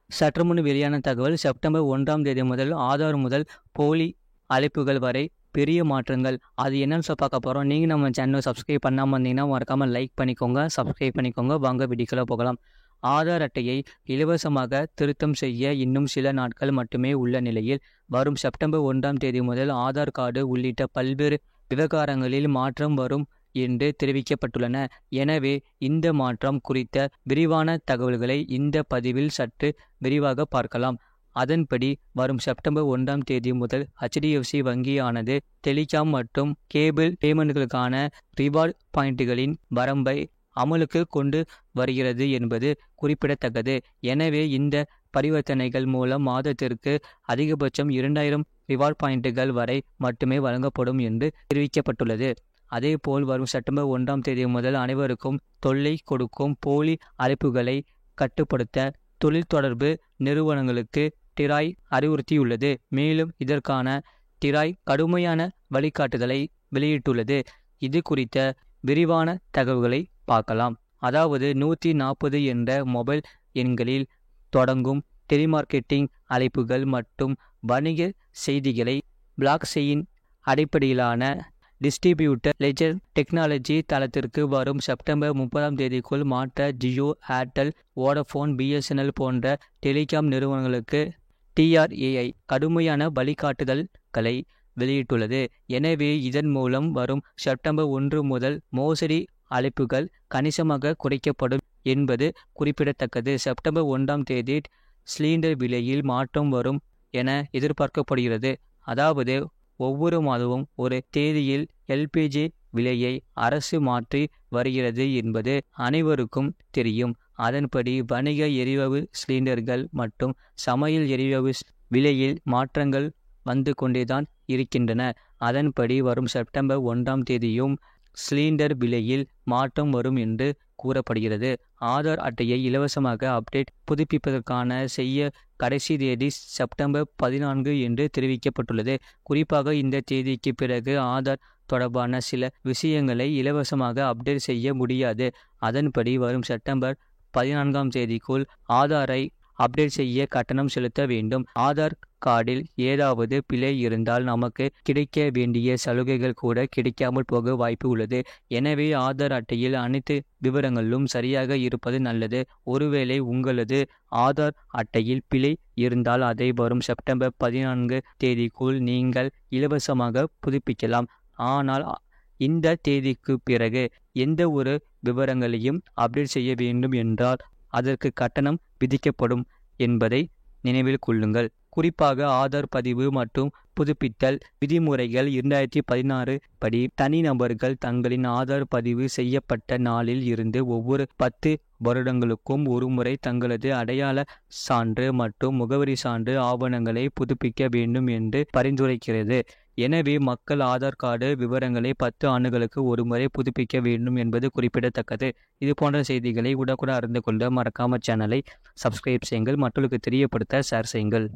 சற்றுமுன் வெளியான தகவல் செப்டம்பர் 1ஆம் தேதி முதல் ஆதார் முதல் போலி அழைப்புகள் வரை பெரிய மாற்றங்கள். அது என்னன்னு பார்க்க போகிறோம். நீங்கள் நம்ம சேனலை சப்ஸ்கிரைப் பண்ணாமல் இருந்தீங்கன்னா மறக்காமல் லைக் பண்ணிக்கோங்க, சப்ஸ்கிரைப் பண்ணிக்கோங்க. வாங்க வீடியோக்குள்ள போகலாம். ஆதார் அட்டையை இலவசமாக திருத்தம் செய்ய இன்னும் சில நாட்கள் மட்டுமே உள்ள நிலையில் வரும் செப்டம்பர் 1ஆம் தேதி முதல் ஆதார் கார்டு உள்ளிட்ட பல்வேறு விவகாரங்களில் மாற்றம் வரும் என்று தெரிவிக்கப்பட்டுள்ளன. எனவே இந்த மாற்றம் குறித்த விரிவான தகவல்களை இந்த பதிவில் சற்று விரிவாக பார்க்கலாம். அதன்படி வரும் செப்டம்பர் 1ஆம் தேதி முதல் HDFC வங்கியானது டெலிகாம் மற்றும் கேபிள் பேமெண்ட்களுக்கான ரிவார்டு பாயிண்ட்டுகளின் வரம்பை அமலுக்கு கொண்டு வருகிறது என்பது குறிப்பிடத்தக்கது. எனவே இந்த பரிவர்த்தனைகள் மூலம் மாதத்திற்கு அதிகபட்சம் 2000 ரிவார்டு பாயிண்ட்டுகள் வரை மட்டுமே வழங்கப்படும் என்று தெரிவிக்கப்பட்டுள்ளது. அதேபோல் வரும் செப்டம்பர் 1ஆம் தேதி முதல் அனைவருக்கும் தொல்லை கொடுக்கும் போலி அழைப்புகளை கட்டுப்படுத்த தொழில் தொடர்பு நிறுவனங்களுக்கு டிராய் அறிவுறுத்தியுள்ளது. மேலும் இதற்கான டிராய் கடுமையான வழிகாட்டுதலை வெளியிட்டுள்ளது. இது குறித்த விரிவான தகவல்களை பார்க்கலாம். அதாவது 140 என்ற மொபைல் எண்களில் தொடங்கும் டெலிமார்க்கெட்டிங் அழைப்புகள் மற்றும் வணிக செய்திகளை பிளாக் செயின் அடிப்படையிலான டிஸ்ட்ரிபியூட்டர் லெஜர் டெக்னாலஜி தளத்திற்கு வரும் செப்டம்பர் 30ஆம் தேதிக்குள் மாற்ற ஜியோ, ஏர்டெல், வோடஃபோன், BSNL போன்ற டெலிகாம் நிறுவனங்களுக்கு TRAI கடுமையான வழிகாட்டுதல்களை வெளியிட்டுள்ளது. எனவே இதன் மூலம் வரும் செப்டம்பர் 1 முதல் மோசடி அழைப்புகள் கணிசமாக குறைக்கப்படும் என்பது குறிப்பிடத்தக்கது. செப்டம்பர் 1ஆம் தேதி சிலிண்டர் விலையில் மாற்றம் வரும் என எதிர்பார்க்கப்படுகிறது. அதாவது ஒவ்வொரு மாதமும் ஒரு தேதியில் LPG விலையை அரசு மாற்றி வருகிறது என்பது அனைவருக்கும் தெரியும். அதன்படி வணிக எரிவாயு சிலிண்டர்கள் மற்றும் சமையல் எரிவாயு விலையில் மாற்றங்கள் வந்து கொண்டேதான் இருக்கின்றன. அதன்படி வரும் செப்டம்பர் 1ஆம் தேதியும் சிலிண்டர் விலையில் மாற்றம் வரும் என்று கூறப்படுகிறது. ஆதார் அட்டையை இலவசமாக அப்டேட் புதுப்பிப்பதற்கான செய்ய கடைசி தேதி செப்டம்பர் 14 என்று தெரிவிக்கப்பட்டுள்ளது. குறிப்பாக இந்த தேதிக்கு பிறகு ஆதார் தொடர்பான சில விஷயங்களை இலவசமாக அப்டேட் செய்ய முடியாது. அதன்படி வரும் செப்டம்பர் 14ஆம் தேதிக்குள் ஆதாரை அப்டேட் செய்ய கட்டணம் செலுத்த வேண்டும். ஆதார் கார்டில் ஏதாவது பிழை இருந்தால் நமக்கு கிடைக்க வேண்டிய சலுகைகள் கூட கிடைக்காமல் போக வாய்ப்பு உள்ளது. எனவே ஆதார் அட்டையில் அனைத்து விவரங்களும் சரியாக இருப்பது நல்லது. ஒருவேளை உங்களது ஆதார் அட்டையில் பிழை இருந்தால் அதை வரும் செப்டம்பர் 14 தேதிக்குள் நீங்கள் இலவசமாக புதுப்பிக்கலாம். ஆனால் இந்த தேதிக்கு பிறகு எந்த ஒரு விவரங்களையும் அப்டேட் செய்ய வேண்டும் என்றால் அதற்கு கட்டணம் விதிக்கப்படும் என்பதை நினைவில் கொள்ளுங்கள். குறிப்பாக ஆதார் பதிவு மற்றும் புதுப்பித்தல் விதிமுறைகள் 2016 படி தனிநபர்கள் தங்களின் ஆதார் பதிவு செய்யப்பட்ட நாளில் இருந்து ஒவ்வொரு 10 வருடங்களுக்கும் ஒருமுறை தங்களது அடையாள சான்று மற்றும் முகவரி சான்று ஆவணங்களை புதுப்பிக்க வேண்டும் என்று பரிந்துரைக்கிறது. எனவே மக்கள் ஆதார் கார்டு விவரங்களை 10 ஆண்டுகளுக்கு ஒருமுறை புதுப்பிக்க வேண்டும் என்பது குறிப்பிடத்தக்கது. இது போன்ற செய்திகளை உடனுக்குடன் அறிந்து கொள்ள மறக்காம சேனலை சப்ஸ்கிரைப் செய்யுங்கள், மற்றவர்களுக்கு தெரியப்படுத்த ஷேர் செய்யுங்கள்.